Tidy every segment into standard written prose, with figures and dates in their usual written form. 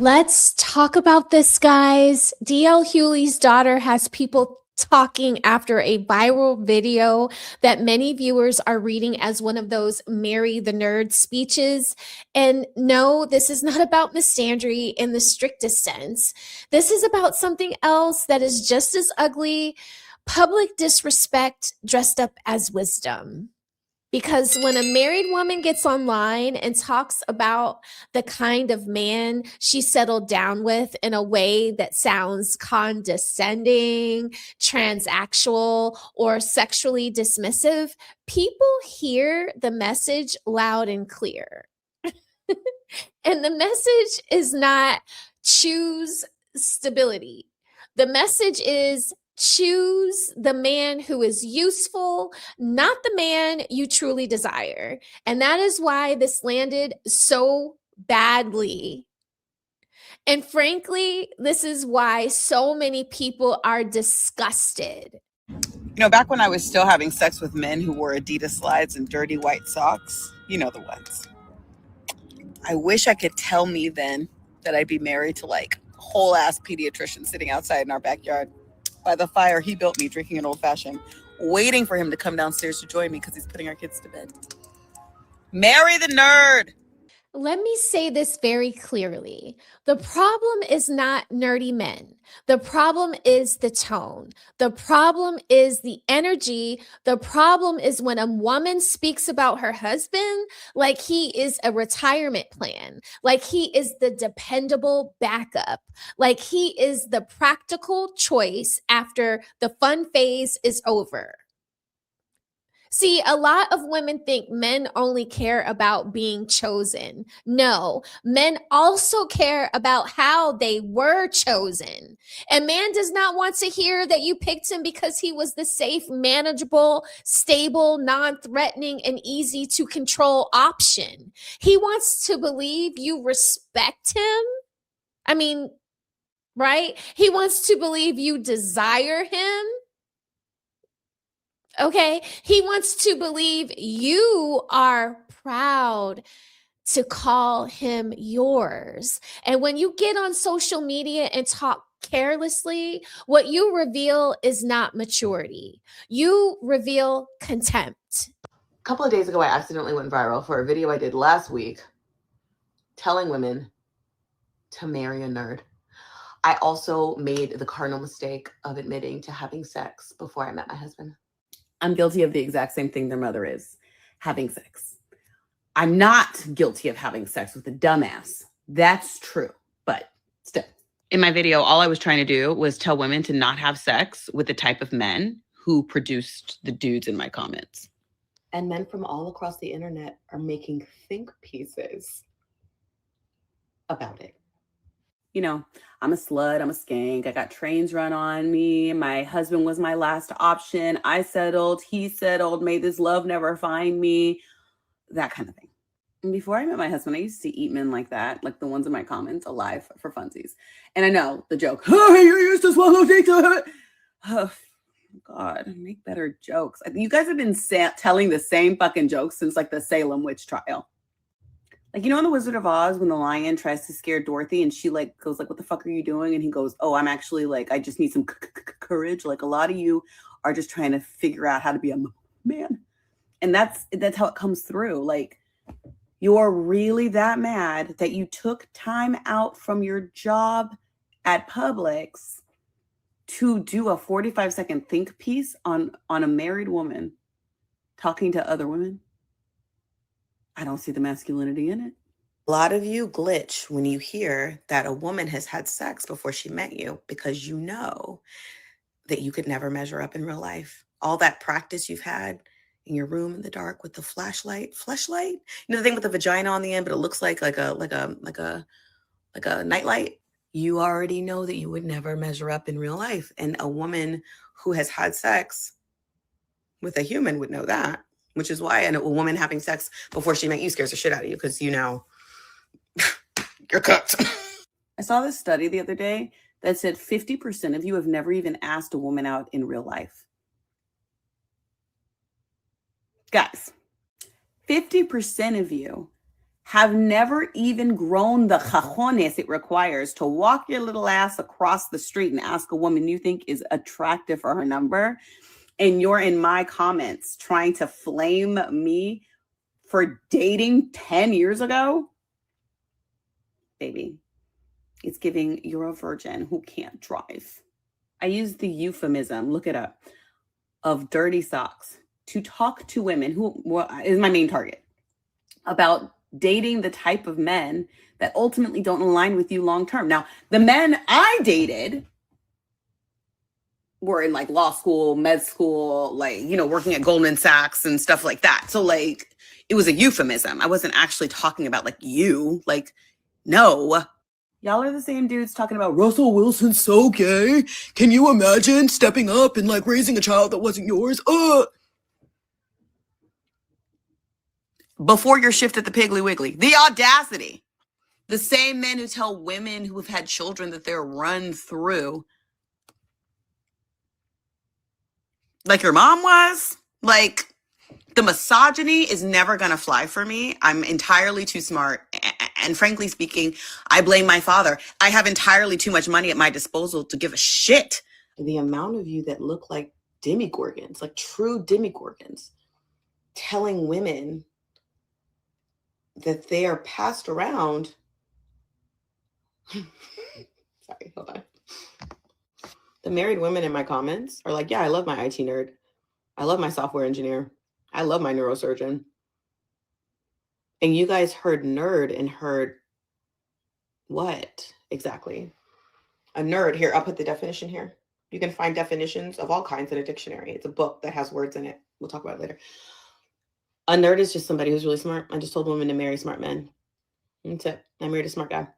Let's talk about this, guys. DL Hughley's daughter has people talking after a viral video that many viewers are reading as one of those marry the nerd speeches. And no, this is not about misandry in the strictest sense. This is about something else that is just as ugly: public disrespect dressed up as wisdom. Because when a married woman gets online and talks about the kind of man she settled down with in a way that sounds condescending, transactional, or sexually dismissive, people hear the message loud and clear. And the message is not choose stability. The message is choose the man who is useful, not the man you truly desire. And that is why this landed so badly. And frankly, this is why so many people are disgusted. Back when I was still having sex with men who wore Adidas slides and dirty white socks, you know the ones. I wish I could tell me then that I'd be married to like a whole ass pediatrician sitting outside in our backyard by the fire he built me, drinking an old fashioned, waiting for him to come downstairs to join me because he's putting our kids to bed. Marry the nerd. Let me say this very clearly. The problem is not nerdy men. The problem is the tone. The problem is the energy. The problem is when a woman speaks about her husband like he is a retirement plan, like he is the dependable backup, like he is the practical choice after the fun phase is over. See, a lot of women think men only care about being chosen. No, men also care about how they were chosen. And man does not want to hear that you picked him because he was the safe, manageable, stable, non-threatening, and easy to control option. He wants to believe you respect him. I mean, right? He wants to believe you desire him. Okay. He wants to believe you are proud to call him yours. And when you get on social media and talk carelessly, what you reveal is not maturity. You reveal contempt. A couple of days ago, I accidentally went viral for a video I did last week telling women to marry a nerd. I also made the cardinal mistake of admitting to having sex before I met my husband. I'm guilty of the exact same thing their mother is, having sex. I'm not guilty of having sex with a dumbass. That's true, but still. In my video, all I was trying to do was tell women to not have sex with the type of men who produced the dudes in my comments. And men from all across the internet are making think pieces about it. I'm a slut, I'm a skank, I got trains run on me, my husband was my last option, I settled, he settled, may this love never find me, that kind of thing. And before I met my husband, I used to eat men like that, like the ones in my comments, alive for funsies. And I know the joke, oh, you used to swallow dick. Oh, God, make better jokes. You guys have been telling the same fucking jokes since like the Salem witch trial. Like, in The Wizard of Oz, when the lion tries to scare Dorothy and she like goes like, what the fuck are you doing? And he goes, oh, I'm actually like, I just need some courage. Like a lot of you are just trying to figure out how to be a man. And that's how it comes through. Like, you're really that mad that you took time out from your job at Publix to do a 45-second think piece on a married woman talking to other women. I don't see the masculinity in it. A lot of you glitch when you hear that a woman has had sex before she met you because you know that you could never measure up in real life. All that practice you've had in your room in the dark with the flashlight, the thing with the vagina on the end, but it looks like a nightlight. You already know that you would never measure up in real life. And a woman who has had sex with a human would know that. Which is why a woman having sex before she met you scares the shit out of you because you know you're cooked. I saw this study the other day that said 50% of you have never even asked a woman out in real life. Guys, 50% of you have never even grown the cajones it requires to walk your little ass across the street and ask a woman you think is attractive for her number, and you're in my comments trying to flame me for dating 10 years ago, baby, it's giving you're a virgin who can't drive. I use the euphemism, look it up, of dirty socks to talk to women who is my main target about dating the type of men that ultimately don't align with you long term. Now, the men I dated were in like law school, med school, like, you know, working at Goldman Sachs and stuff like that. So like, it was a euphemism. I wasn't actually talking about like you, like, no. Y'all are the same dudes talking about Russell Wilson's so gay. Can you imagine stepping up and like raising a child that wasn't yours? Before your shift at the Piggly Wiggly, the audacity. The same men who tell women who have had children that they're run through, like your mom was. Like, the misogyny is never going to fly for me. I'm entirely too smart. And frankly speaking, I blame my father. I have entirely too much money at my disposal to give a shit. The amount of you that look like demigorgons, like true demigorgons, telling women that they are passed around. Sorry, hold on. The married women in my comments are like, yeah, I love my IT nerd. I love my software engineer. I love my neurosurgeon. And you guys heard nerd and heard what exactly? A nerd, here, I'll put the definition here. You can find definitions of all kinds in a dictionary. It's a book that has words in it. We'll talk about it later. A nerd is just somebody who's really smart. I just told women to marry smart men. That's it. I married a smart guy.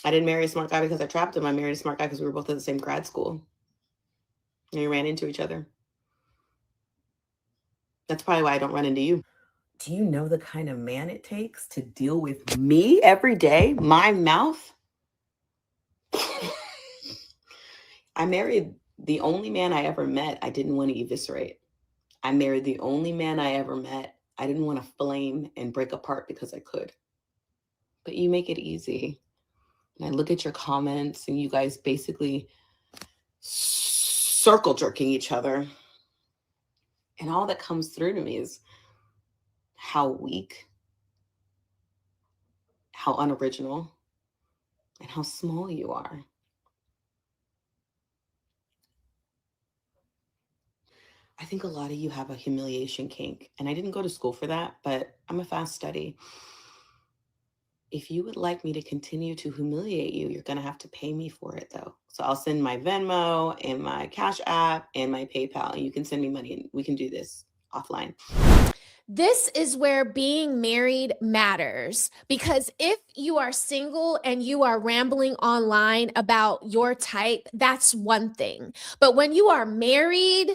I didn't marry a smart guy because I trapped him. I married a smart guy because we were both at the same grad school. And we ran into each other. That's probably why I don't run into you. Do you know the kind of man it takes to deal with me every day? My mouth? I married the only man I ever met I didn't want to eviscerate. I married the only man I ever met I didn't want to flame and break apart because I could. But you make it easy. And I look at your comments and you guys basically circle jerking each other. And all that comes through to me is how weak, how unoriginal, and how small you are. I think a lot of you have a humiliation kink, and I didn't go to school for that, but I'm a fast study. If you would like me to continue to humiliate you, you're going to have to pay me for it, though. So I'll send my Venmo and my Cash App and my PayPal, and you can send me money, and we can do this offline. This is where being married matters, because if you are single and you are rambling online about your type, that's one thing. But when you are married,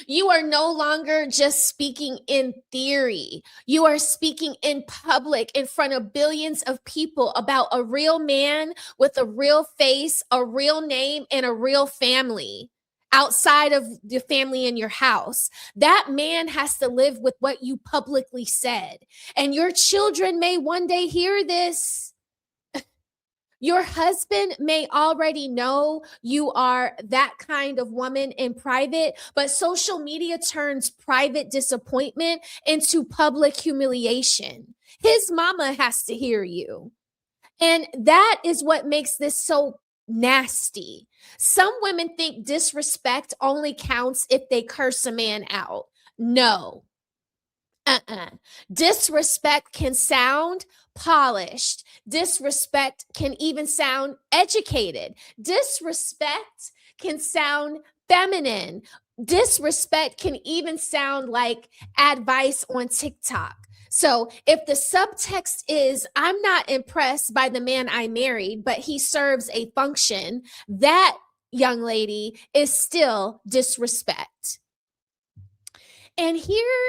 you are no longer just speaking in theory. You are speaking in public in front of billions of people about a real man with a real face, a real name, and a real family outside of the family in your house. That man has to live with what you publicly said. And your children may one day hear this. Your husband may already know you are that kind of woman in private, but social media turns private disappointment into public humiliation. His mama has to hear you. And that is what makes this so nasty. Some women think disrespect only counts if they curse a man out. No. Disrespect can sound polished. Disrespect can even sound educated. Disrespect can sound feminine. Disrespect can even sound like advice on TikTok. So if the subtext is, I'm not impressed by the man I married, but he serves a function, that, young lady, is still disrespect. And here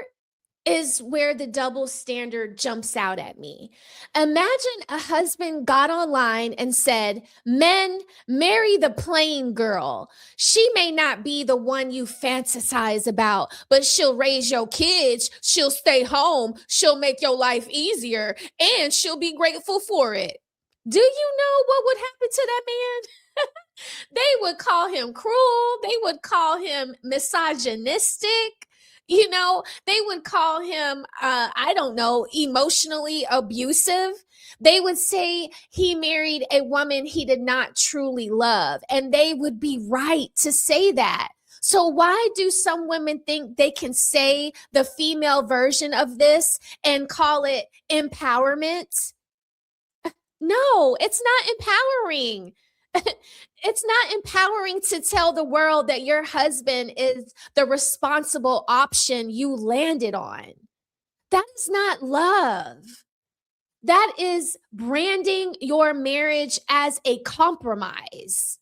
is where the double standard jumps out at me. Imagine a husband got online and said, "Men, marry the plain girl. She may not be the one you fantasize about, but she'll raise your kids, she'll stay home, she'll make your life easier, and she'll be grateful for it." Do you know what would happen to that man? They would call him cruel. They would call him misogynistic. They would call him, I don't know, emotionally abusive. They would say he married a woman he did not truly love. And they would be right to say that. So why do some women think they can say the female version of this and call it empowerment? No, it's not empowering. It's not empowering to tell the world that your husband is the responsible option you landed on. That is not love. That is branding your marriage as a compromise.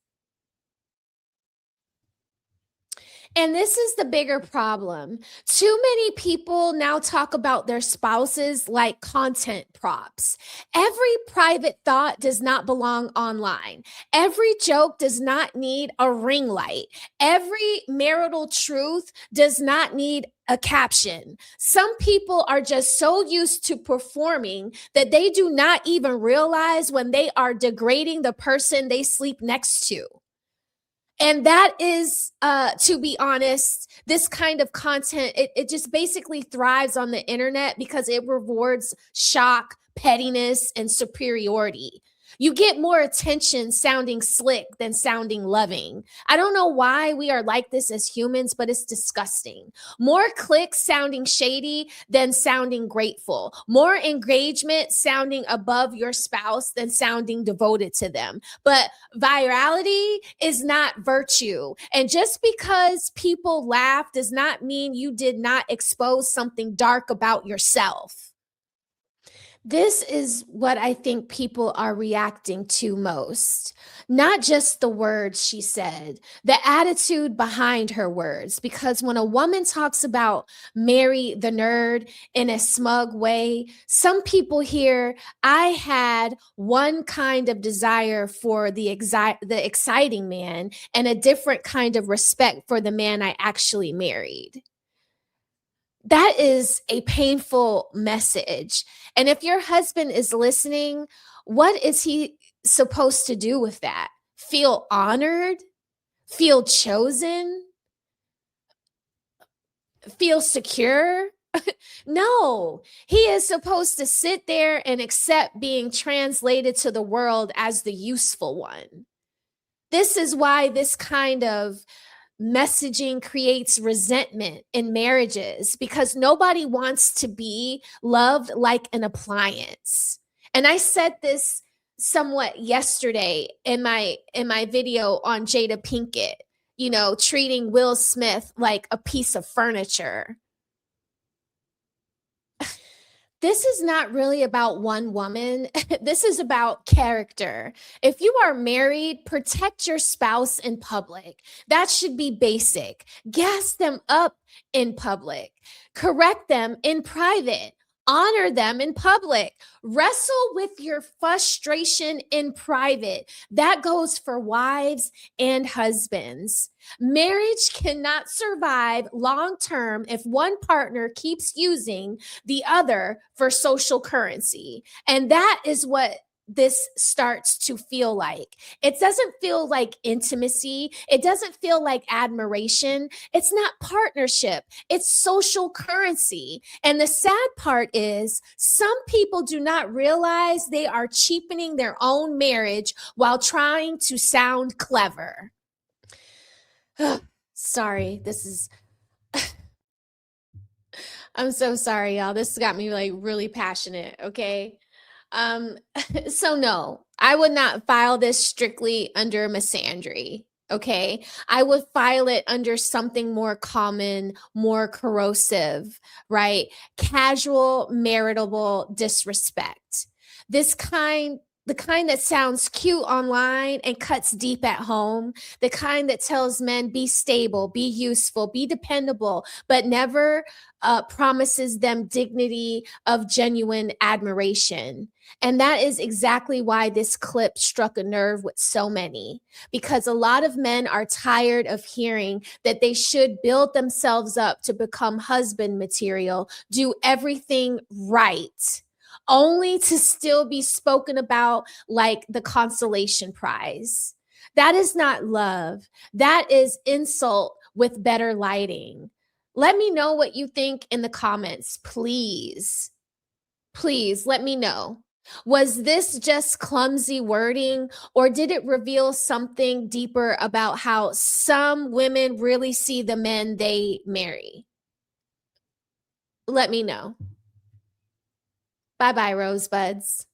And this is the bigger problem. Too many people now talk about their spouses like content props. Every private thought does not belong online. Every joke does not need a ring light. Every marital truth does not need a caption. Some people are just so used to performing that they do not even realize when they are degrading the person they sleep next to. And that is, to be honest, this kind of content, it just basically thrives on the internet because it rewards shock, pettiness, and superiority. You get more attention sounding slick than sounding loving. I don't know why we are like this as humans, but it's disgusting. More clicks sounding shady than sounding grateful. More engagement sounding above your spouse than sounding devoted to them. But virality is not virtue. And just because people laugh does not mean you did not expose something dark about yourself. This is what I think people are reacting to most. Not just the words she said, the attitude behind her words. Because when a woman talks about marry the nerd in a smug way, some people hear, "I had one kind of desire for the exciting man and a different kind of respect for the man I actually married." That is a painful message. And if your husband is listening, what is he supposed to do with that? Feel honored? Feel chosen? Feel secure? No, he is supposed to sit there and accept being translated to the world as the useful one. This is why this kind of messaging creates resentment in marriages, because nobody wants to be loved like an appliance. And I said this somewhat yesterday in my video on Jada Pinkett, treating Will Smith like a piece of furniture. This is not really about one woman. This is about character. If you are married, protect your spouse in public. That should be basic. Gas them up in public. Correct them in private. Honor them in public. Wrestle with your frustration in private. That goes for wives and husbands. Marriage cannot survive long term if one partner keeps using the other for social currency. And that is what this starts to feel like. It doesn't feel like intimacy. It doesn't feel like admiration. It's not partnership. It's social currency. And the sad part is some people do not realize they are cheapening their own marriage while trying to sound clever. Sorry, I'm so sorry, y'all. This got me like really passionate, okay? So no, I would not file this strictly under misandry, okay? I would file it under something more common, more corrosive, right? Casual, marital disrespect. This kind the kind that sounds cute online and cuts deep at home, the kind that tells men be stable, be useful, be dependable, but never promises them dignity of genuine admiration. And that is exactly why this clip struck a nerve with so many, because a lot of men are tired of hearing that they should build themselves up to become husband material, do everything right, only to still be spoken about like the consolation prize. That is not love. That is insult with better lighting. Let me know what you think in the comments, please. Please let me know. Was this just clumsy wording, or did it reveal something deeper about how some women really see the men they marry? Let me know. Bye-bye, rosebuds.